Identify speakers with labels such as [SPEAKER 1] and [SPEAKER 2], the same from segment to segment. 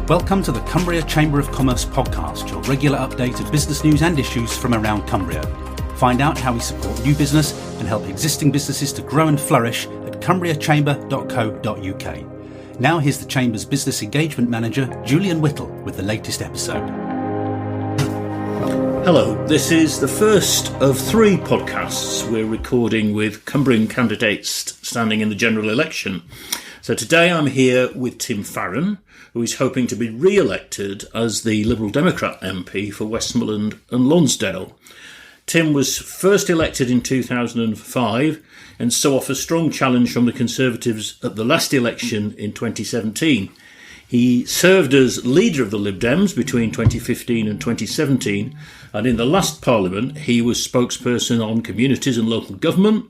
[SPEAKER 1] Welcome to the Cumbria Chamber of Commerce podcast, your regular update of business news and issues from around Cumbria. Find out how we support new business and help existing businesses to grow and flourish at cumbriachamber.co.uk. Now here's the Chamber's Business Engagement Manager, Julian Whittle, with the latest episode.
[SPEAKER 2] Hello, this is the first of 3 podcasts we're recording with Cumbrian candidates standing in the general election. So today I'm here with Tim Farron, who is hoping to be re-elected as the Liberal Democrat MP for Westmorland and Lonsdale. Tim was first elected in 2005 and so off a strong challenge from the Conservatives at the last election in 2017. He served as leader of the Lib Dems between 2015 and 2017, and in the last Parliament he was spokesperson on communities and local government,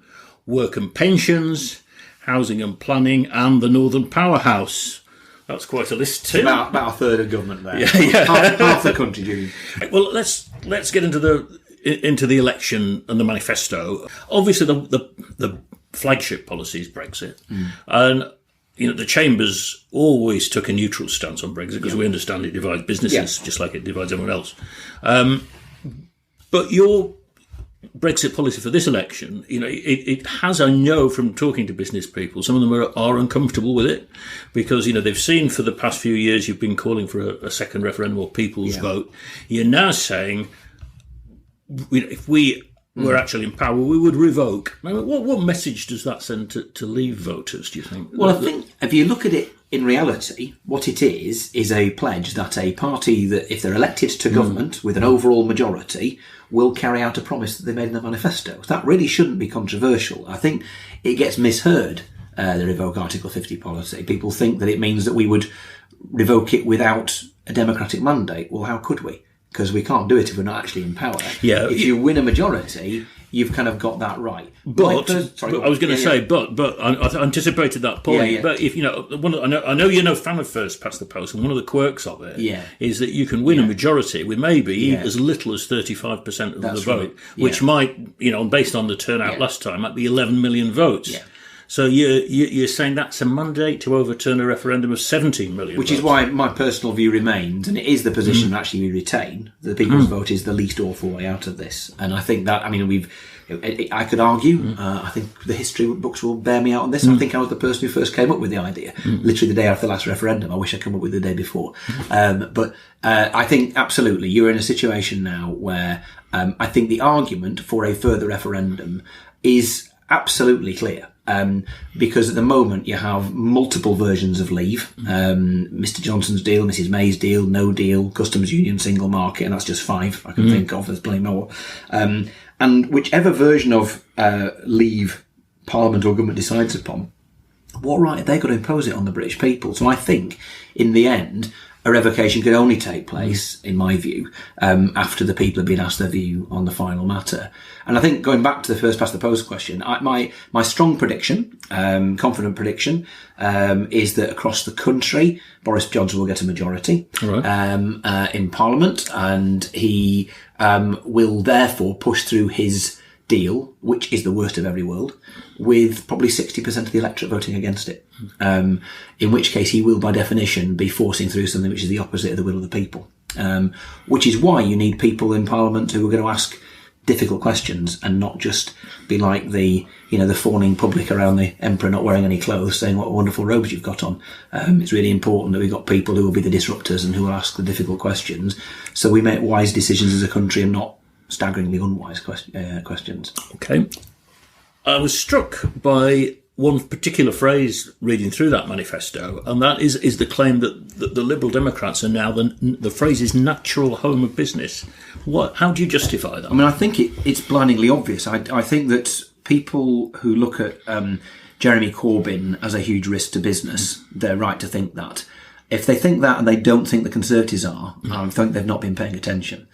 [SPEAKER 2] work and pensions, housing and planning, and the Northern Powerhouse. That's quite a list too.
[SPEAKER 3] About a third of government there.
[SPEAKER 2] Yeah.
[SPEAKER 3] Half the country, Julian.
[SPEAKER 2] Well, let's get into the election and the manifesto. Obviously, the flagship policy is Brexit, and the Chamber's always took a neutral stance on Brexit because we understand it divides businesses just like it divides everyone else. But your Brexit policy for this election, it has, I know from talking to business people, some of them are uncomfortable with it because, they've seen for the past few years you've been calling for a second referendum or people's vote. You're now saying, if we were actually in power, we would revoke. I mean, what message does that send to Leave voters, do you think?
[SPEAKER 3] Well, I think if you look at it in reality, what it is a pledge that a party that, if they're elected to government with an overall majority, will carry out a promise that they made in the manifesto. That really shouldn't be controversial. I think it gets misheard, the revoke Article 50 policy. People think that it means that we would revoke it without a democratic mandate. Well, how could we? Because we can't do it if we're not actually in power. Yeah, if you win a majority, you've kind of got that right.
[SPEAKER 2] But I was going to say, but I anticipated that point. Yeah. But if I know you're no fan of first past the post, and one of the quirks of it is that you can win a majority with maybe as little as 35% of the vote, which might, based on the turnout last time, might be 11 million votes. Yeah. So you're saying that's a mandate to overturn a referendum of 17 million
[SPEAKER 3] Which
[SPEAKER 2] votes.
[SPEAKER 3] is why my personal view remains, and it is the position that actually we retain, the people's vote is the least awful way out of this. And I think that, I could argue, I think the history books will bear me out on this. I think I was the person who first came up with the idea, literally the day after the last referendum. I wish I'd come up with it the day before. But I think absolutely you're in a situation now where I think the argument for a further referendum is absolutely clear. Because at the moment you have multiple versions of Leave, Mr Johnson's deal, Mrs May's deal, no deal, customs union, single market, and that's just 5 I can think of. There's plenty more. And whichever version of Leave Parliament or government decides upon, what right have they got to impose it on the British people? So I think, in the end, a revocation could only take place, in my view, after the people have been asked their view on the final matter. And I think, going back to the first past the post question, my strong prediction, confident prediction, is that across the country, Boris Johnson will get a majority in Parliament, and he will therefore push through his deal, which is the worst of every world, with probably 60% of the electorate voting against it. In which case he will, by definition, be forcing through something which is the opposite of the will of the people. Which is why you need people in Parliament who are going to ask difficult questions and not just be like the fawning public around the Emperor not wearing any clothes saying what wonderful robes you've got on. It's really important that we've got people who will be the disruptors and who will ask the difficult questions, so we make wise decisions as a country and not staggeringly unwise questions.
[SPEAKER 2] Okay. I was struck by one particular phrase reading through that manifesto, and that is the claim that the Liberal Democrats are now the phrase is natural home of business. How do you justify that?
[SPEAKER 3] I think it's blindingly obvious. I think that people who look at Jeremy Corbyn as a huge risk to business, they're right to think that. If they think that and they don't think the Conservatives are, I think they've not been paying attention.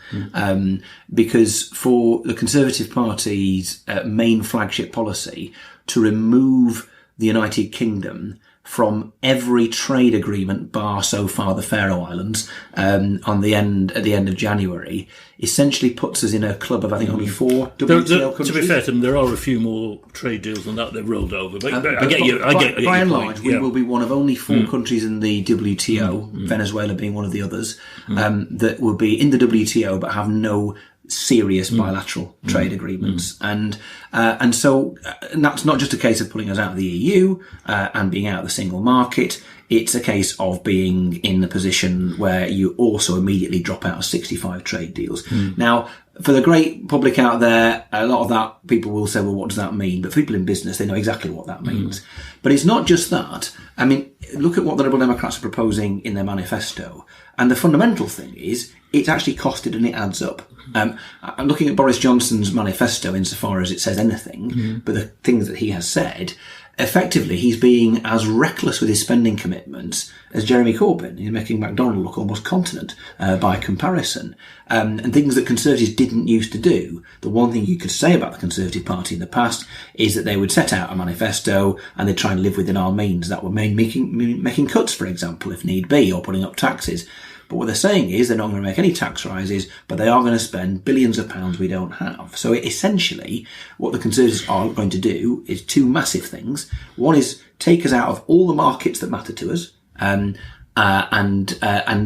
[SPEAKER 3] Because for the Conservative Party's main flagship policy to remove the United Kingdom from every trade agreement bar so far the Faroe Islands at the end of January essentially puts us in a club of I think only 4 WTO countries.
[SPEAKER 2] To be fair to them, there are a few more trade deals than that they've rolled over. But I get you.
[SPEAKER 3] By and large, we will be one of only 4 countries in the WTO, Venezuela being one of the others, that will be in the WTO but have no serious bilateral trade agreements. And so that's not just a case of pulling us out of the EU and being out of the single market. It's a case of being in the position where you also immediately drop out of 65 trade deals. Now, for the great public out there, a lot of that people will say, well, what does that mean? But for people in business, they know exactly what that means. But it's not just that. I mean, look at what the Liberal Democrats are proposing in their manifesto. And the fundamental thing is it's actually costed and it adds up. I'm looking at Boris Johnson's manifesto insofar as it says anything, but the things that he has said, effectively he's being as reckless with his spending commitments as Jeremy Corbyn. He's making McDonald look almost continent by comparison. And things that Conservatives didn't used to do. The one thing you could say about the Conservative Party in the past is that they would set out a manifesto and they'd try and live within our means. That would mean making cuts, for example, if need be, or putting up taxes. But what they're saying is they're not going to make any tax rises, but they are going to spend billions of pounds we don't have. So essentially, what the Conservatives are going to do is 2 massive things. One is take us out of all the markets that matter to us, and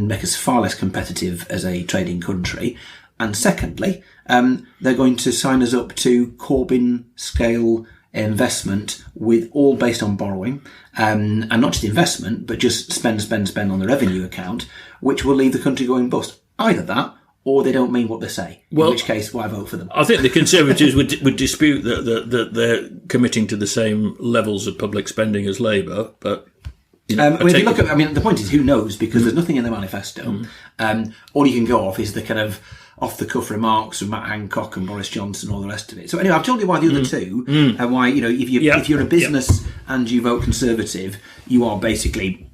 [SPEAKER 3] make us far less competitive as a trading country. And secondly, they're going to sign us up to Corbyn scale investment with all based on borrowing, and not just investment, but just spend on the revenue account, which will leave the country going bust. Either that, or they don't mean what they say. In which case, why vote for them?
[SPEAKER 2] I think the Conservatives would dispute that they're committing to the same levels of public spending as Labour, but.
[SPEAKER 3] If you look at, the point is, who knows? Because there's nothing in the manifesto. All you can go off is the kind of off-the-cuff remarks from Matt Hancock and Boris Johnson, all the rest of it. So anyway, I've told you why the other two, and why, if you're a business and you vote Conservative, you are basically,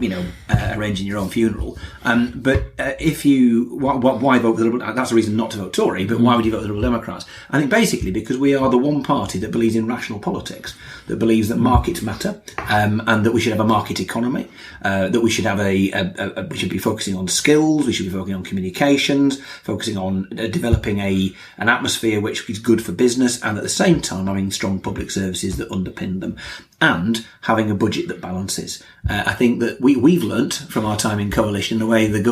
[SPEAKER 3] arranging your own funeral. But if you, why vote the Liberal? That's a reason not to vote Tory, but why would you vote the Liberal Democrats? I think basically because we are the one party that believes in rational politics, that believes that markets matter, and that we should have a market economy, that we should have we should be focusing on skills, we should be focusing on communications, focusing on developing an atmosphere which is good for business, and at the same time having strong public services that underpin them, and having a budget that balances. I think that we've learnt from our time in coalition, in a way the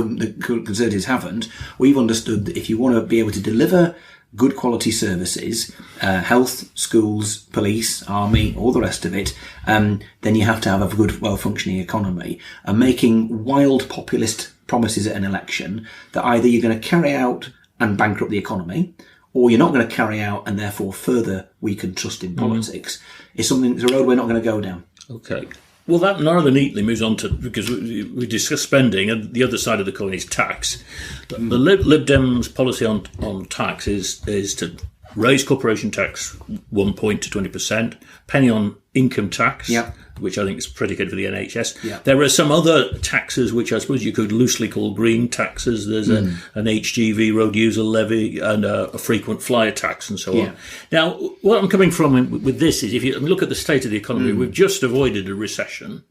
[SPEAKER 3] Conservatives haven't. We've understood that if you want to be able to deliver good quality services, health, schools, police, army, all the rest of it, then you have to have a good, well-functioning economy. And making wild populist promises at an election that either you're going to carry out and bankrupt the economy, or you're not going to carry out and therefore further weaken trust in politics, it's a road we're not going to go down.
[SPEAKER 2] Okay. Well, that rather neatly moves on to, because we discussed spending, and the other side of the coin is tax. The Lib Dem's policy on tax is to raise corporation tax 1 point to 20%, penny on income tax, which I think is predicate for the NHS. Yeah. There are some other taxes which I suppose you could loosely call green taxes. There's an HGV, road user levy, and a frequent flyer tax, and so on. Now, what I'm coming from with this is, if you look at the state of the economy, we've just avoided a recession.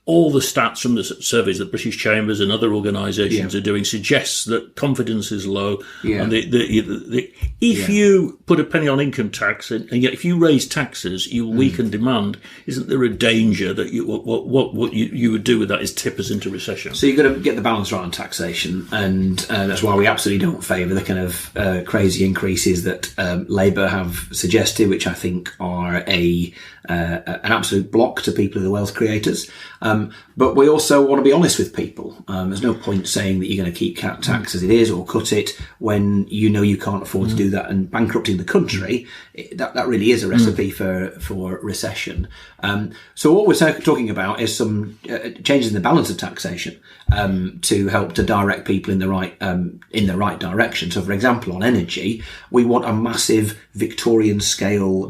[SPEAKER 2] All the stats from the surveys that British Chambers and other organisations are doing suggests that confidence is low. And if you put a penny on income tax, and yet if you raise taxes, you weaken demand. Isn't there a danger that what you would do with that is tip us into recession?
[SPEAKER 3] So you've got to get the balance right on taxation, and that's why we absolutely don't favour the kind of crazy increases that Labour have suggested, which I think are an absolute block to people who are wealth creators. But we also want to be honest with people. There's no point saying that you're going to keep tax as it is or cut it when you know you can't afford to do that, and bankrupting the country, that really is a recipe for recession. So what we're talking about is some changes in the balance of taxation to help to direct people in the right direction. So, for example, on energy, we want a massive Victorian scale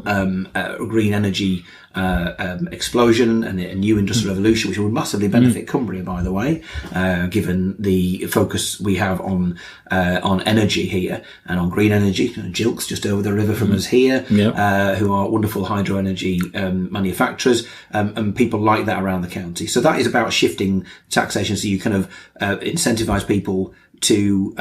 [SPEAKER 3] green energy explosion and a new industrial revolution, which would massively benefit Cumbria, by the way, given the focus we have on energy here and on green energy. Gilks, just over the river from us here, who are wonderful hydro energy manufacturers, and people like that around the county. So that is about shifting taxation, so you kind of incentivize people to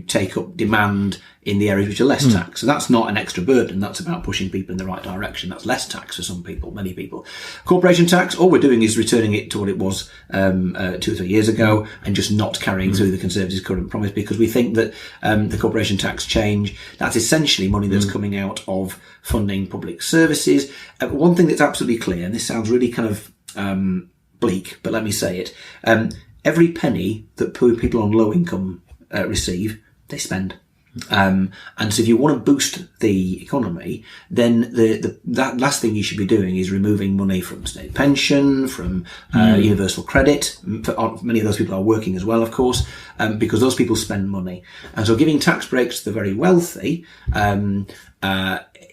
[SPEAKER 3] take up demand in the areas which are less taxed. So that's not an extra burden. That's about pushing people in the right direction. That's less tax for some people, many people. Corporation tax, all we're doing is returning it to what it was 2 or 3 years ago, and just not carrying through the Conservatives' current promise, because we think that the corporation tax change, that's essentially money that's coming out of funding public services. One thing that's absolutely clear, and this sounds really kind of bleak, but let me say it, every penny that poor people on low income receive, they spend. And so if you want to boost the economy, then that last thing you should be doing is removing money from state pension, from universal credit. Many of those people are working as well, of course, because those people spend money. And so giving tax breaks to the very wealthy,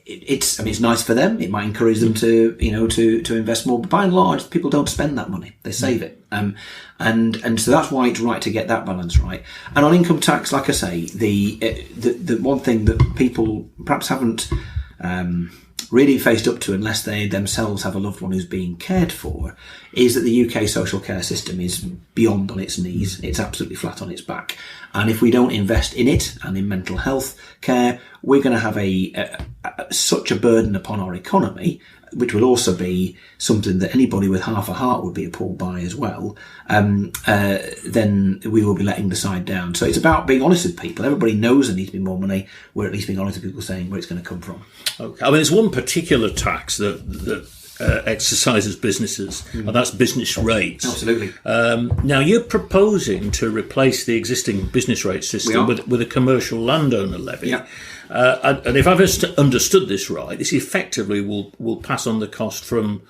[SPEAKER 3] it's nice for them. It might encourage them to invest more. But by and large, people don't spend that money; they save it. And so that's why it's right to get that balance right. And on income tax, like I say, the one thing that people perhaps haven't really faced up to, unless they themselves have a loved one who's being cared for, is that the UK social care system is beyond on its knees. It's absolutely flat on its back. And if we don't invest in it and in mental health care, we're going to have such a burden upon our economy, which will also be something that anybody with half a heart would be appalled by as well, then we will be letting the side down. So it's about being honest with people. Everybody knows there needs to be more money. We're at least being honest with people, saying where it's going to come from.
[SPEAKER 2] Okay. I mean, there's one particular tax that exercises businesses, and that's business rates.
[SPEAKER 3] Absolutely.
[SPEAKER 2] Now, you're proposing to replace the existing business rate system with a commercial landowner levy. Yeah. And if I've understood this right, this effectively will pass on the cost from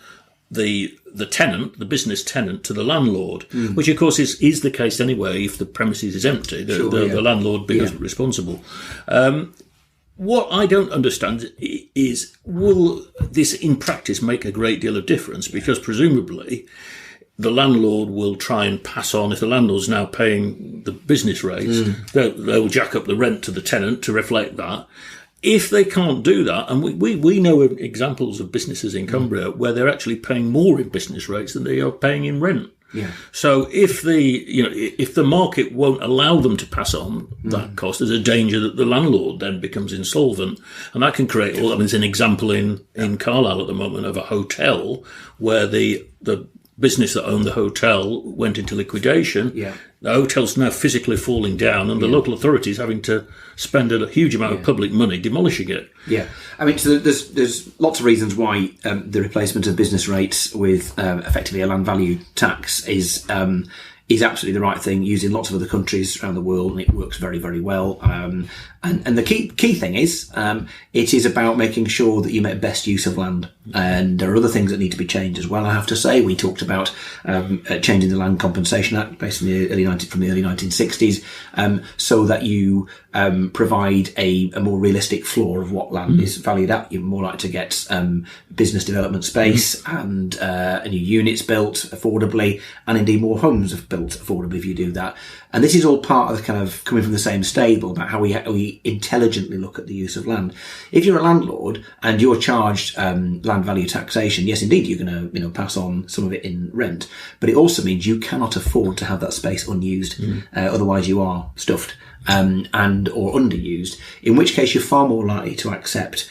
[SPEAKER 2] the tenant, the business tenant, to the landlord, which of course is the case anyway. If the premises is empty, the landlord becomes responsible. What I don't understand is, will this in practice make a great deal of difference? Because presumably the landlord will try and pass on, if the landlord's now paying the business rates, they'll jack up the rent to the tenant to reflect that. If they can't do that, and we know examples of businesses in Cumbria where they're actually paying more in business rates than they are paying in rent.
[SPEAKER 3] Yeah.
[SPEAKER 2] So if the market won't allow them to pass on that cost, there's a danger that the landlord then becomes insolvent, and that can create. I mean, there's an example in Carlisle at the moment of a hotel where the business that owned the hotel went into liquidation. Yeah. The hotel's now physically falling down, and the local authorities having to spend a huge amount of public money demolishing it.
[SPEAKER 3] Yeah, I mean, so there's lots of reasons why the replacement of business rates with effectively a land value tax is absolutely the right thing, used in lots of other countries around the world, and it works very, very well. And the key thing is, it is about making sure that you make best use of land. And there are other things that need to be changed as well, I have to say. We talked about changing the Land Compensation Act based on from the early 1960s, so that you provide a more realistic floor of what land is valued at. You're more likely to get business development space and new units built affordably, and indeed more homes built affordably if you do that. And this is all part of the kind of coming from the same stable about how we intelligently look at the use of land. If you're a landlord and you're charged land value taxation, yes, indeed, you're going to pass on some of it in rent, but it also means you cannot afford to have that space unused. Otherwise, you are stuffed and or underused. In which case, you're far more likely to accept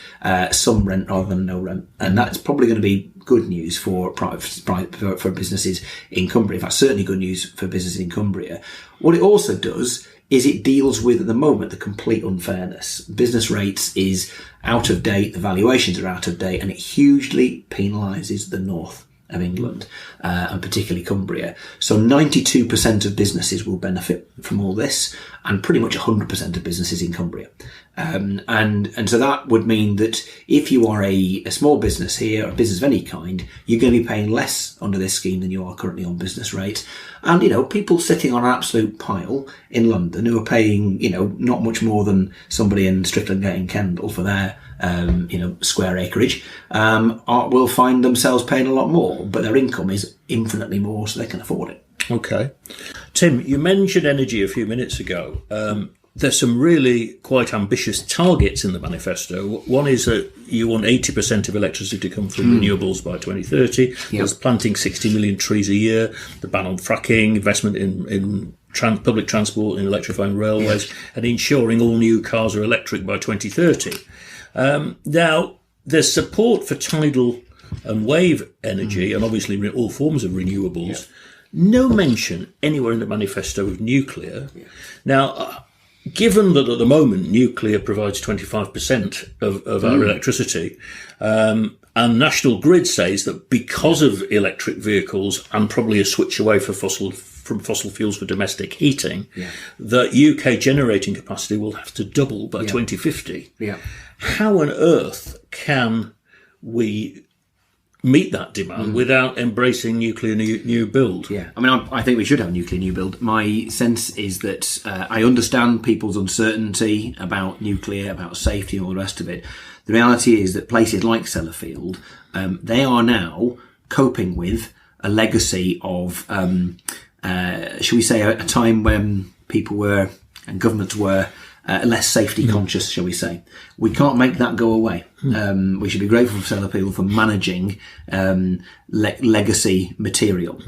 [SPEAKER 3] some rent rather than no rent, and that's probably going to be good news for businesses in Cumbria. In fact, certainly good news for businesses in Cumbria. What it also does is it deals with, at the moment, the complete unfairness. Business rates is out of date, the valuations are out of date, and it hugely penalises the north of England, and particularly Cumbria. So 92% of businesses will benefit from all this, and pretty much 100% of businesses in Cumbria. And so that would mean that if you are a small business here, or a business of any kind, you're going to be paying less under this scheme than you are currently on business rate. And, people sitting on an absolute pile in London who are paying, not much more than somebody in Strickland Gate and Kendal for their square acreage, will find themselves paying a lot more, but their income is infinitely more, so they can afford it.
[SPEAKER 2] Okay. Tim, you mentioned energy a few minutes ago. There's some really quite ambitious targets in the manifesto. One is that you want 80% of electricity to come from renewables by 2030. There's planting 60 million trees a year, the ban on fracking, investment in public transport and electrifying railways, and ensuring all new cars are electric by 2030. Now, there's support for tidal and wave energy and obviously all forms of renewables. No mention anywhere in the manifesto of nuclear. Now, given that at the moment nuclear provides 25% of our electricity, and National Grid says that because of electric vehicles and probably a switch away from fossil fuels for domestic heating, that UK generating capacity will have to double by 2050. How on earth can we meet that demand without embracing nuclear new build?
[SPEAKER 3] I think we should have nuclear new build. My sense is that I understand people's uncertainty about nuclear, about safety and all the rest of it. The reality is that places like Sellafield, they are now coping with a legacy of, shall we say, a time when people were, and governments were, less safety conscious, shall we say. We can't make that go away. We should be grateful for Sellafield for managing legacy material.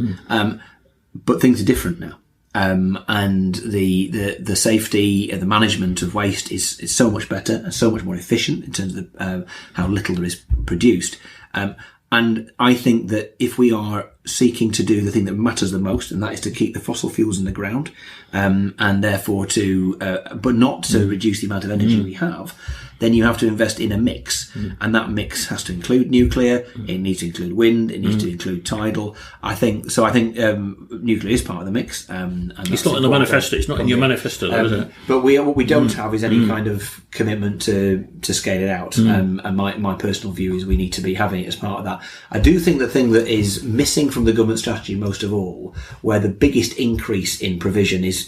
[SPEAKER 3] But things are different now. And the safety, the management of waste is so much better and so much more efficient in terms of how little there is produced. And I think that if we are seeking to do the thing that matters the most, and that is to keep the fossil fuels in the ground, and therefore but not to reduce the amount of energy we have, then you have to invest in a mix. And that mix has to include nuclear, it needs to include wind, it needs to include tidal. I think nuclear is part of the mix. And
[SPEAKER 2] it's not in the manifesto, it's not in your manifesto, though, is it?
[SPEAKER 3] But what we don't have is any kind of commitment to scale it out. And my personal view is we need to be having it as part of that. I do think the thing that is missing from the government strategy most of all, where the biggest increase in provision is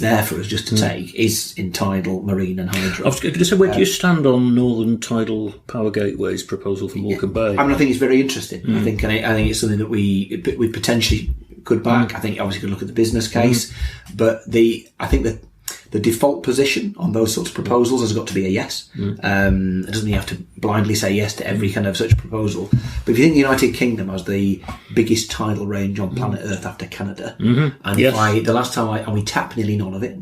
[SPEAKER 3] there for us just to take, is in tidal, marine and hydro.
[SPEAKER 2] I was going to say, where do you stand on Northern Tidal Power Gateway's proposal for Morecambe Bay?
[SPEAKER 3] I think it's very interesting. I think it's something that we potentially could back. I think obviously could look at the business case, but I think that the default position on those sorts of proposals has got to be a yes. It doesn't mean you have to blindly say yes to every kind of such proposal. But if you think the United Kingdom has the biggest tidal range on planet Earth after Canada, and the last time we tap nearly none of it.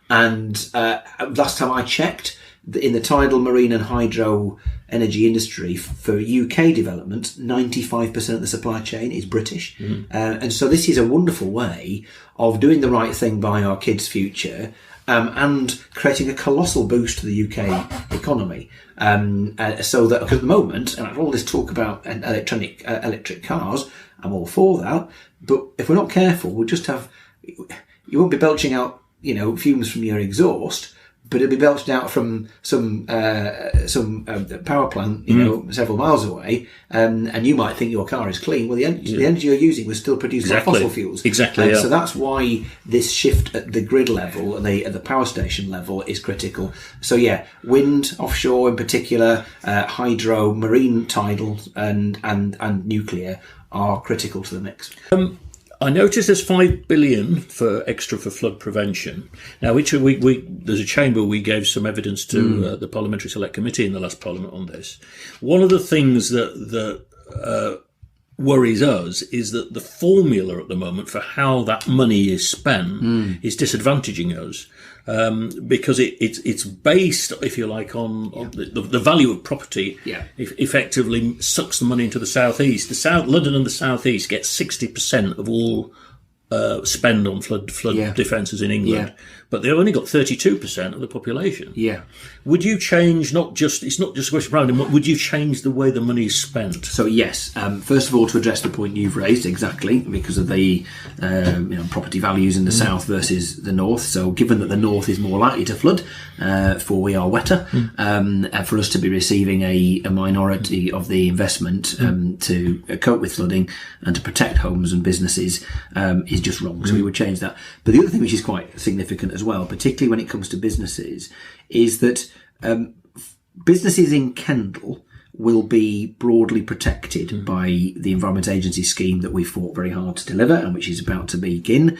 [SPEAKER 3] Last time I checked, in the tidal, marine and hydro energy industry for UK development, 95% of the supply chain is British. And so this is a wonderful way of doing the right thing by our kids' future, and creating a colossal boost to the UK economy. So that, because at the moment, and all this talk about electric cars, I'm all for that, but if we're not careful, we'll just have, you won't be belching out, fumes from your exhaust, but it'll be belched out from some power plant, several miles away, and you might think your car is clean. Well, the energy you're using was still produced by fossil fuels. So that's why this shift at the grid level, at the power station level, is critical. So wind, offshore in particular, hydro, marine, tidal, and nuclear are critical to the mix.
[SPEAKER 2] I noticed there's $5 billion extra for flood prevention. Now, there's a chamber, we gave some evidence to the Parliamentary Select Committee in the last Parliament on this. One of the things that worries us is that the formula at the moment for how that money is spent is disadvantaging us. Because it's based, if you like, on the value of property. Effectively sucks the money into the southeast. London and the southeast get 60% of all spend on flood defences in England, but they've only got 32% of the population. Would you change? It's not just a question of would you change the way the money is spent?
[SPEAKER 3] So yes, first of all, to address the point you've raised, exactly, because of the property values in the south versus the north. So given that the north is more likely to flood, for we are wetter, for us to be receiving a minority of the investment to cope with flooding and to protect homes and businesses is just wrong. So we would change that. But the other thing which is quite significant as well, particularly when it comes to businesses, is that businesses in Kendal will be broadly protected by the Environment Agency scheme that we fought very hard to deliver and which is about to begin,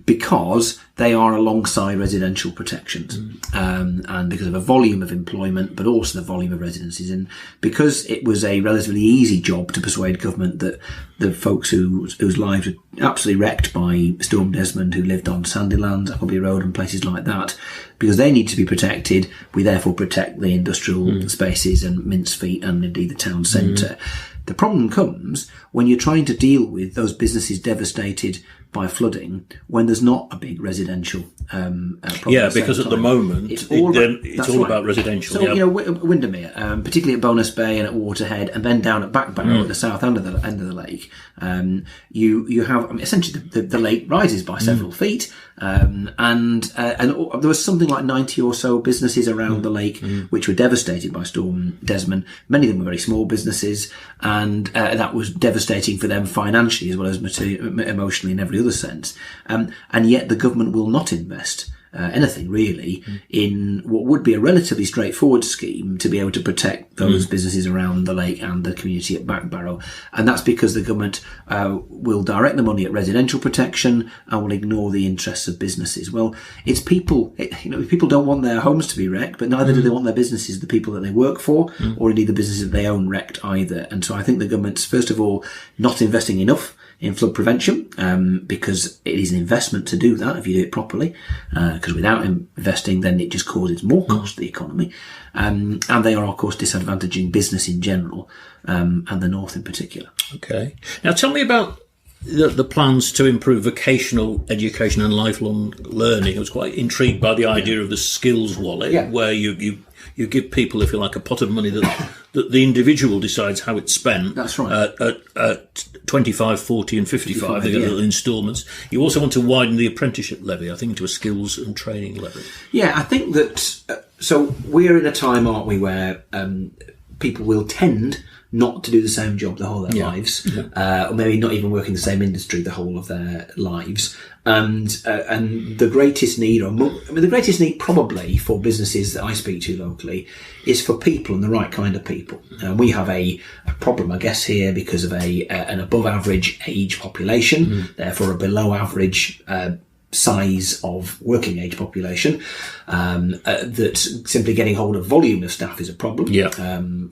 [SPEAKER 3] because they are alongside residential protections, and because of a volume of employment, but also the volume of residences. And because it was a relatively easy job to persuade government that the folks whose lives were absolutely wrecked by Storm Desmond, who lived on Sandylands, Appleby Road and places like that, because they need to be protected, we therefore protect the industrial spaces and Mincemeat and indeed the town centre. The problem comes when you're trying to deal with those businesses devastated by flooding when there's not a big residential problem.
[SPEAKER 2] Yeah, because at the moment it's all about residential.
[SPEAKER 3] So, Windermere, particularly at Bonus Bay and at Waterhead, and then down at Back Barrow at the south end of the lake, you have essentially the lake rises by several feet, and there was something like 90 or so businesses around the lake which were devastated by Storm Desmond. Many of them were very small businesses, and that was devastating for them financially as well as emotionally in every other sense. And yet the government will not invest anything really in what would be a relatively straightforward scheme to be able to protect those businesses around the lake and the community at Back Barrow. And that's because the government will direct the money at residential protection and will ignore the interests of businesses. Well, it's people, people don't want their homes to be wrecked, but neither do they want their businesses, the people that they work for, or indeed the businesses that they own, wrecked either. And so I think the government's, first of all, not investing enough in flood prevention, because it is an investment to do that if you do it properly, because without investing then it just causes more cost to the economy, and they are of course disadvantaging business in general, and the north in particular. Okay,
[SPEAKER 2] now tell me about the plans to improve vocational education and lifelong learning. I was quite intrigued by the idea of the skills wallet, where you give people, if you like, a pot of money that the individual decides how it's spent.
[SPEAKER 3] That's right.
[SPEAKER 2] At 25, 40 and 55, they get little instalments. You also want to widen the apprenticeship levy, I think, to a skills and training levy.
[SPEAKER 3] Yeah, I think that, so we're in a time, aren't we, where people will tend not to do the same job the whole of their lives, or maybe not even work in the same industry the whole of their lives. And the greatest need, the greatest need probably for businesses that I speak to locally is for people and the right kind of people. We have a problem, I guess, here because of an above average age population, therefore a below average size of working age population, that simply getting hold of volume of staff is a problem.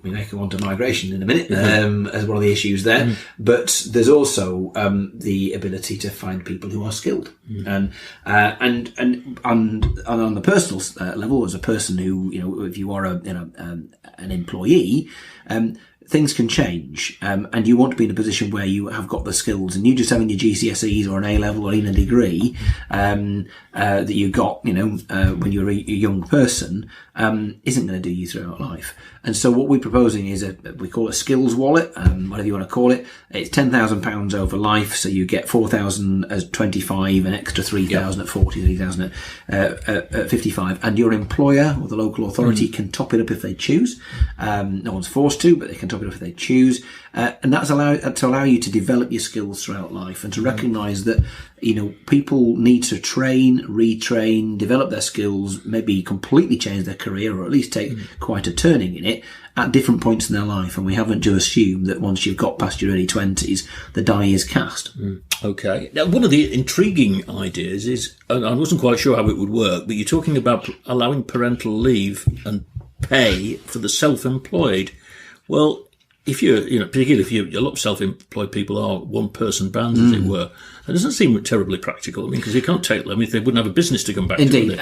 [SPEAKER 3] We may come on to migration in a minute, as one of the issues there, but there's also the ability to find people who are skilled. And on the personal level, as a person who, if you are an employee, things can change, and you want to be in a position where you have got the skills, and you just having your GCSEs or an A-level or even a degree that you got, when you're a young person, isn't going to do you throughout life. And so what we're proposing is we call it a skills wallet, whatever you want to call it. It's £10,000 over life, so you get 4,000 at 25, an extra 3,000 at 40, 3,000 at 55, and your employer or the local authority can top it up if they choose. No one's forced to, but they can top it up if they choose. And that's to allow you to develop your skills throughout life and to recognise that, people need to train, retrain, develop their skills, maybe completely change their career or at least take quite a turning in it at different points in their life. And we haven't just assumed that once you've got past your early 20s, the die is cast.
[SPEAKER 2] Okay. Now, one of the intriguing ideas is, and I wasn't quite sure how it would work, but you're talking about allowing parental leave and pay for the self-employed. Well, if you're, particularly if a lot of self-employed people are one-person bands, as it were, it doesn't seem terribly practical. Because you can't take them if they wouldn't have a business to come back to.
[SPEAKER 3] Indeed.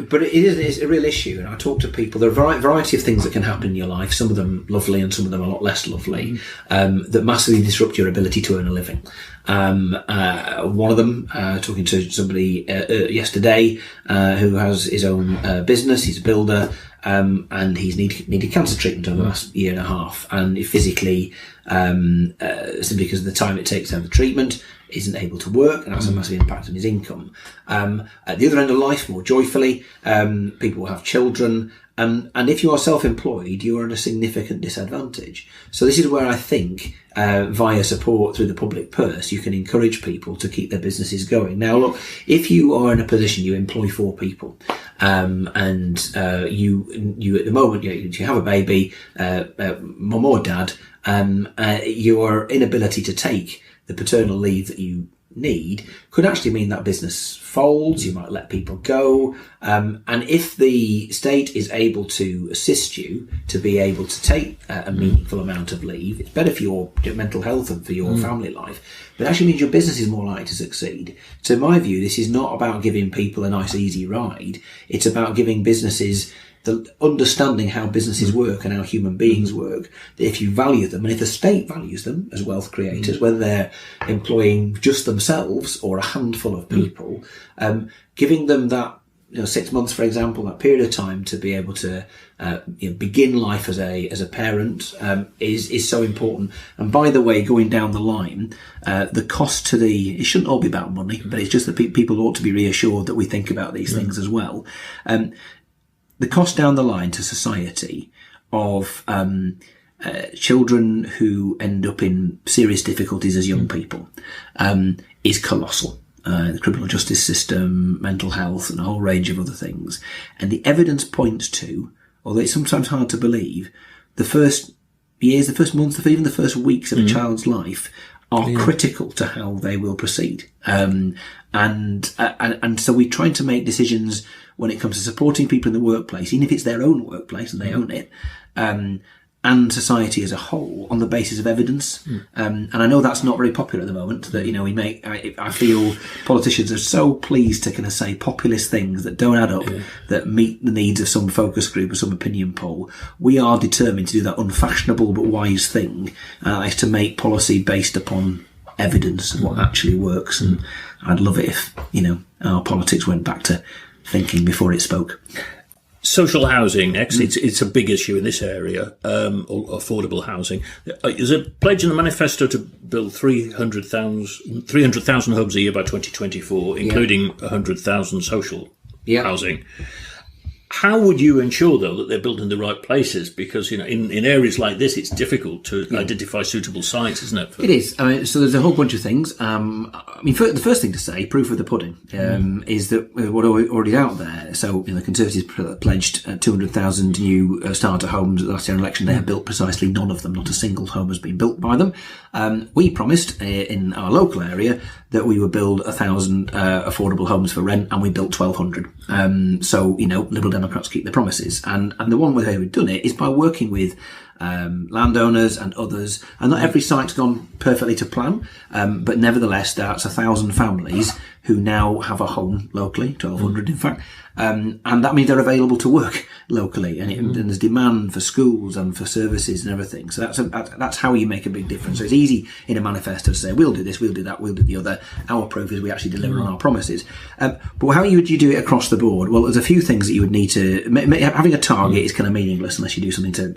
[SPEAKER 3] But it's a real issue. And I talk to people, there are a variety of things that can happen in your life, some of them lovely and some of them a lot less lovely, that massively disrupt your ability to earn a living. One of them, talking to somebody yesterday who has his own business, he's a builder, and he's needed cancer treatment over the last year and a half, and physically simply because of the time it takes to have the treatment, isn't able to work, and that's a massive impact on his income. At the other end of life, more joyfully, people will have children, and if you are self-employed, you are at a significant disadvantage. So this is where I think, via support through the public purse, you can encourage people to keep their businesses going. Now, look, if you are in a position, you employ 4 people, and you at the moment, you have a baby, mum or dad, your inability to take the paternal leave that you need could actually mean that business folds. You might let people go, and if the state is able to assist you to be able to take a meaningful amount of leave, it's better for your mental health and for your family life, but it actually means your business is more likely to succeed. So in my view, this is not about giving people a nice easy ride, it's about giving businesses the understanding how businesses work and how human beings work, that if you value them, and if the state values them as wealth creators, whether they're employing just themselves or a handful of people, giving them that 6 months, for example, that period of time to be able to begin life as a parent is so important. And by the way, going down the line, the cost to it shouldn't all be about money, but it's just that people ought to be reassured that we think about these things as well. The cost down the line to society of children who end up in serious difficulties as young people is colossal. The criminal justice system, mental health, and a whole range of other things. And the evidence points to, although it's sometimes hard to believe, the first years, the first months, even the first weeks of a child's life are critical to how they will proceed. And so we're trying to make decisions when it comes to supporting people in the workplace, even if it's their own workplace and they own it, and society as a whole on the basis of evidence. And I know that's not very popular at the moment, that, I feel politicians are so pleased to kind of say populist things that don't add up, that meet the needs of some focus group or some opinion poll. We are determined to do that unfashionable but wise thing, is to make policy based upon evidence of what actually works. And I'd love it if, our politics went back to thinking before it spoke.
[SPEAKER 2] Social housing next. It's a big issue in this area, affordable housing. There's a pledge in the manifesto to build 300,000 homes a year by 2024, including 100,000 social housing. How would you ensure, though, that they're built in the right places? Because, in areas like this, it's difficult to identify suitable sites, isn't it?
[SPEAKER 3] It is. So there's a whole bunch of things. The first thing to say, proof of the pudding, is that what are already out there. So, the Conservatives pledged 200,000 new starter homes at last year's election. They have built precisely none of them. Not a single home has been built by them. We promised in our local area that we would build 1,000 affordable homes for rent, and we built 1,200. So, Liberal Democrats keep their promises. And the one way we've done it is by working with landowners and others. And not every site's gone perfectly to plan, but nevertheless, that's 1,000 families who now have a home locally, 1,200 in fact. And that means they're available to work locally, and there's demand for schools and for services and everything. So that's how you make a big difference. So it's easy in a manifesto to say, we'll do this, we'll do that, we'll do the other. Our proof is we actually deliver on our promises. But how would you do it across the board? Well, there's a few things that you would need to... Having a target is kind of meaningless unless you do something to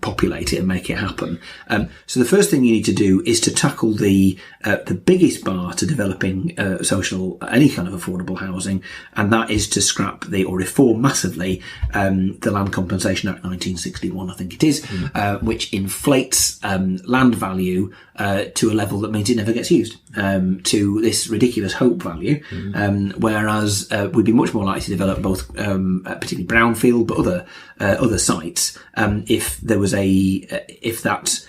[SPEAKER 3] populate it and make it happen. So the first thing you need to do is to tackle the biggest bar to developing any kind of affordable housing, and that is to scrap or reform massively the Land Compensation Act 1961, I think it is, which inflates land value to a level that means it never gets used, to this ridiculous hope value, whereas we'd be much more likely to develop both, particularly brownfield, but other sites, if there was if that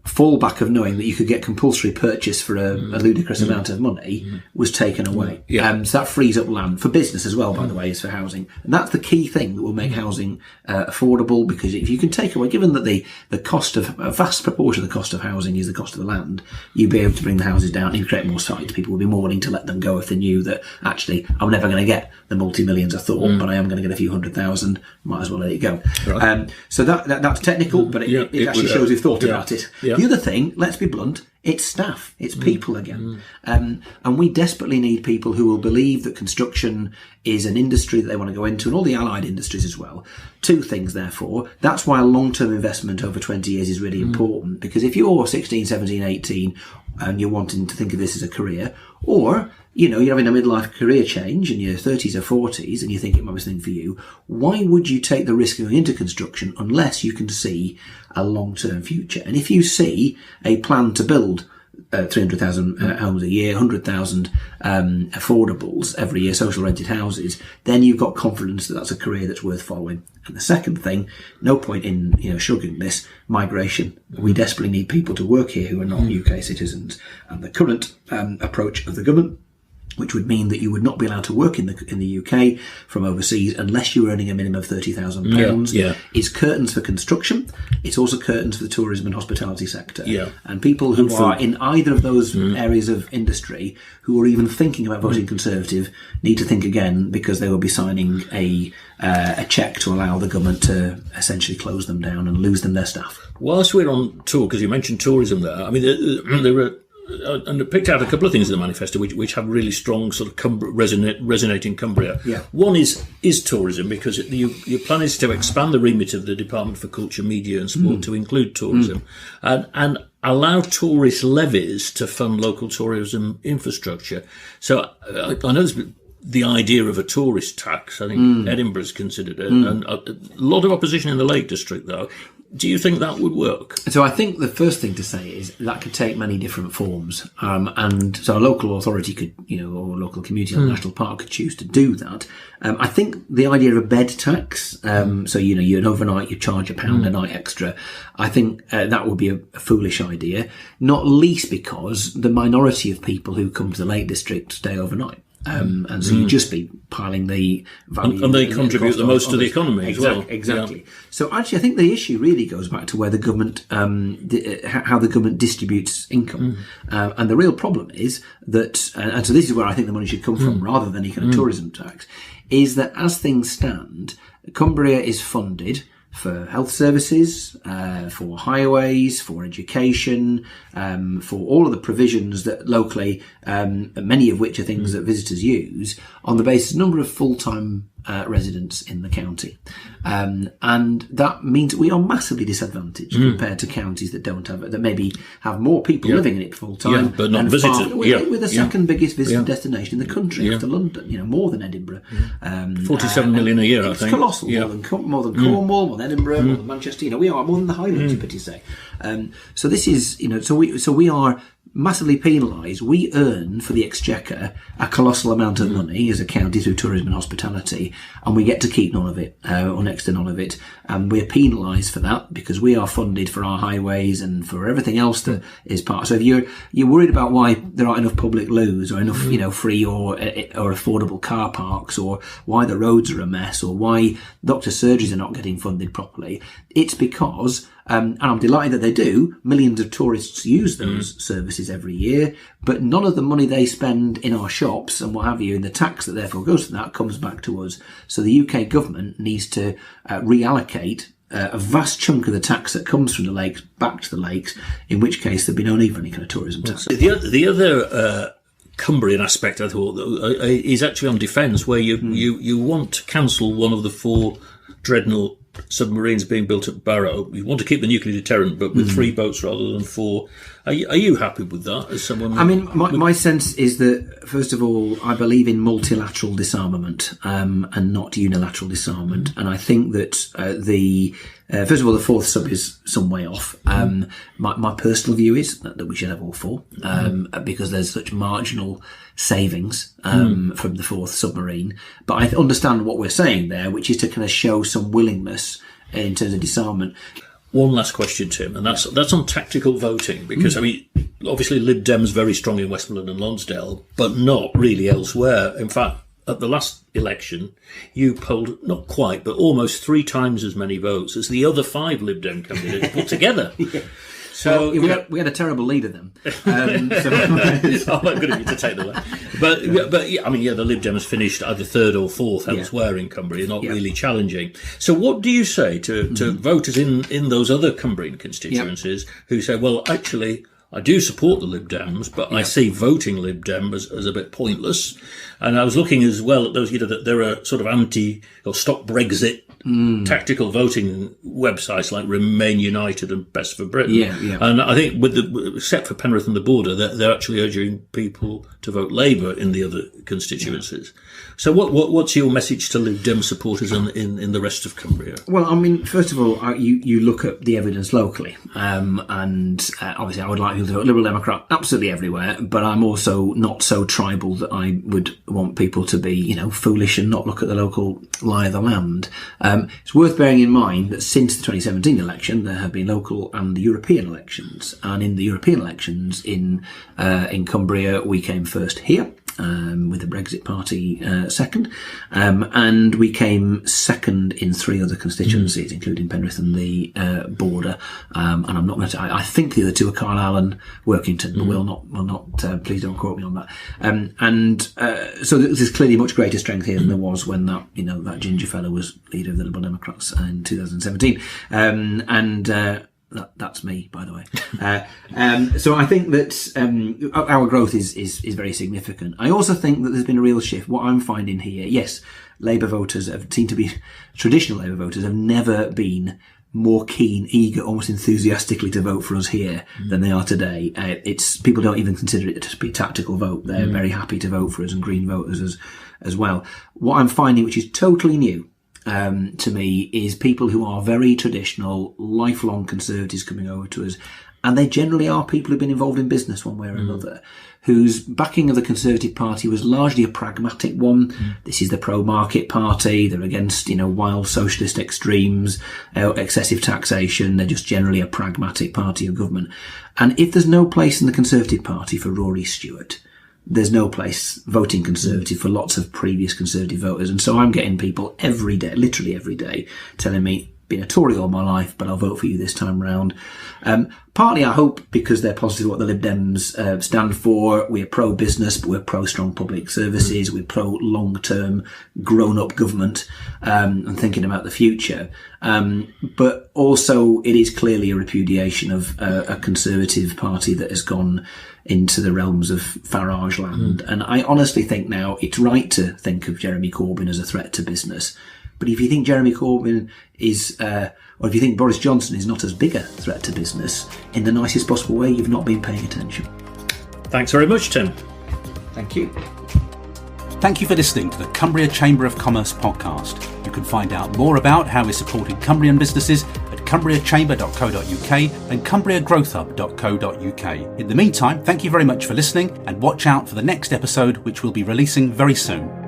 [SPEAKER 3] fallback of knowing that you could get compulsory purchase for a ludicrous amount of money was taken away. So that frees up land for business as well, by the way, as for housing. And that's the key thing that will make housing affordable, because if you can take away, given that the cost of, a vast proportion of the cost of housing is the cost of the land, you'll be able to bring the houses down and create more sites. People will be more willing to let them go if they knew that actually I'm never going to get the multi-millions I thought, but I am going to get a few 100,000, might as well let it go. Right. So that's technical, but it actually shows we've thought about it. The other thing, let's be blunt, It's staff. It's people again. And we desperately need people who will believe that construction is an industry that they want to go into, and all the allied industries as well. Two things, therefore. That's why a long-term investment over 20 years is really important, because if you're 16, 17, 18 and you're wanting to think of this as a career, or you're having a midlife career change in your 30s or 40s and you think it might be something for you, why would you take the risk of going into construction unless you can see a long-term future? And if you see a plan to build 300,000 homes a year, 100,000 affordables every year, social rented houses, then you've got confidence that that's a career that's worth following. And the second thing, no point in sugaring this, migration. We desperately need people to work here who are not UK citizens. And the current approach of the government, which would mean that you would not be allowed to work in the UK from overseas unless you were earning a minimum of £30,000, is curtains for construction. It's also curtains for the tourism and hospitality sector. Yeah. And people who are in either of those areas of industry who are even thinking about voting Conservative need to think again, because they will be signing a cheque to allow the government to essentially close them down and lose them their staff.
[SPEAKER 2] Whilst we're on tour, because you mentioned tourism there, I mean, there are... and I picked out a couple of things in the manifesto which have really strong sort of resonating Cumbria. Yeah. One is tourism, because your plan is to expand the remit of the Department for Culture, Media and Sport to include tourism and allow tourist levies to fund local tourism infrastructure. So I know there's the idea of a tourist tax. I think Edinburgh's considered it, and a lot of opposition in the Lake District, though. Do you think that would work?
[SPEAKER 3] So I think the first thing to say is that could take many different forms. And so a local authority could, or a local community or national park could choose to do that. I think the idea of a bed tax, so, you're an overnight, you charge £1 a night extra. I think that would be a foolish idea, not least because the minority of people who come to the Lake District stay overnight. And so you'd just be piling the value.
[SPEAKER 2] And they contribute the most to the economy as well.
[SPEAKER 3] Exactly. Yeah. So actually, I think the issue really goes back to where the government, how the government distributes income. And the real problem is that, and so this is where I think the money should come from, rather than any kind of tourism tax, is that as things stand, Cumbria is funded for health services, for highways, for education, for all of the provisions that locally, many of which are things that visitors use, on the basis of number of full-time residents in the county. And that means we are massively disadvantaged compared to counties that don't have it, that maybe have more people living in it full-time.
[SPEAKER 2] But not visited.
[SPEAKER 3] With the second biggest visitor destination in the country after London, more than Edinburgh.
[SPEAKER 2] 47 million a year, I think.
[SPEAKER 3] It's colossal, more than Cornwall, more than Edinburgh, more than Manchester. We are more than the Highlands, you pity say. So this is, so we are massively penalised. We earn for the Exchequer a colossal amount of money as a county through tourism and hospitality, and we get to keep none of it, or next to none of it. And we're penalised for that because we are funded for our highways and for everything else that is part. So if you're worried about why there aren't enough public loos or enough, free or affordable car parks, or why the roads are a mess, or why doctor surgeries are not getting funded properly, it's because and I'm delighted that they do. Millions of tourists use those services every year, but none of the money they spend in our shops and what have you, and the tax that therefore goes to that, comes back to us. So the UK government needs to reallocate a vast chunk of the tax that comes from the lakes back to the lakes, in which case there'd be no need for any kind of tourism tax.
[SPEAKER 2] The other Cumbrian aspect, I thought, is actually on defence, where you want to cancel one of the 4 dreadnought submarines being built at Barrow. You want to keep the nuclear deterrent, but with 3 boats rather than 4. Are you happy with that as someone?
[SPEAKER 3] I mean, my sense is that, first of all, I believe in multilateral disarmament and not unilateral disarmament. And I think that first of all, the 4th sub is some way off. My personal view is that we should have all 4 because there's such marginal savings from the 4th submarine. But I understand what we're saying there, which is to kind of show some willingness in terms of disarmament.
[SPEAKER 2] One last question, Tim, and that's on tactical voting, because, I mean, obviously Lib Dem's very strong in Westmorland and Lonsdale, but not really elsewhere. In fact, at the last election, you polled not quite, but almost 3 times as many votes as the other 5 Lib Dem candidates put together. So
[SPEAKER 3] we had a terrible leader then.
[SPEAKER 2] I'm not good of you to take the way. But I mean, the Lib Dems finished either 3rd or 4th elsewhere in Cumbria, not really challenging. So what do you say to voters in those other Cumbrian constituencies who say, well, actually, I do support the Lib Dems, but I see voting Lib Dem as a bit pointless. And I was looking as well at those, that there are sort of anti or stop Brexit tactical voting websites like Remain United and Best for Britain. And I think except for Penrith and the border, they're actually urging people to vote Labour in the other constituencies. So what's your message to Lib Dem supporters in the rest of Cumbria?
[SPEAKER 3] Well, I mean, first of all, you look at the evidence locally, and obviously I would like people to vote Liberal Democrat absolutely everywhere, but I'm also not so tribal that I would want people to be, foolish and not look at the local lie of the land. It's worth bearing in mind that since the 2017 election, there have been local and European elections, and in the European elections in Cumbria, we came first here. With the Brexit Party second, and we came second in 3 other constituencies, including Penrith and the border. And I'm not going to. I think the other 2 are Carlisle and Workington, but will not. Please don't quote me on that. So there's clearly much greater strength here than there was when that ginger fellow was leader of the Liberal Democrats in 2017. That's me, by the way. So I think that our growth is very significant. I also think that there's been a real shift. What I'm finding here, yes, Labour voters traditional Labour voters have never been more keen, eager, almost enthusiastically to vote for us here than they are today. People don't even consider it to be a tactical vote. They're very happy to vote for us, and Green voters as well. What I'm finding, which is totally new, to me, is people who are very traditional, lifelong Conservatives coming over to us. And they generally are people who've been involved in business one way or another, whose backing of the Conservative Party was largely a pragmatic one. This is the pro-market party. They're against, wild socialist extremes, excessive taxation. They're just generally a pragmatic party of government. And if there's no place in the Conservative Party for Rory Stewart, there's no place voting Conservative for lots of previous Conservative voters. And so I'm getting people every day, literally every day, telling me, been a Tory all my life, but I'll vote for you this time round. Partly, I hope, because they're positive what the Lib Dems stand for. We're pro-business, but we're pro-strong public services. We're pro-long-term, grown-up government, and thinking about the future. But also, it is clearly a repudiation of a Conservative party that has gone into the realms of Farage land. And I honestly think now it's right to think of Jeremy Corbyn as a threat to business. But if you think Jeremy Corbyn is, or if you think Boris Johnson is not as big a threat to business, in the nicest possible way, you've not been paying attention.
[SPEAKER 2] Thanks very much, Tim.
[SPEAKER 3] Thank you.
[SPEAKER 1] Thank you for listening to the Cumbria Chamber of Commerce podcast. You can find out more about how we're supporting Cumbrian businesses at cumbriachamber.co.uk and cumbriagrowthhub.co.uk. In the meantime, thank you very much for listening, and watch out for the next episode, which we'll be releasing very soon.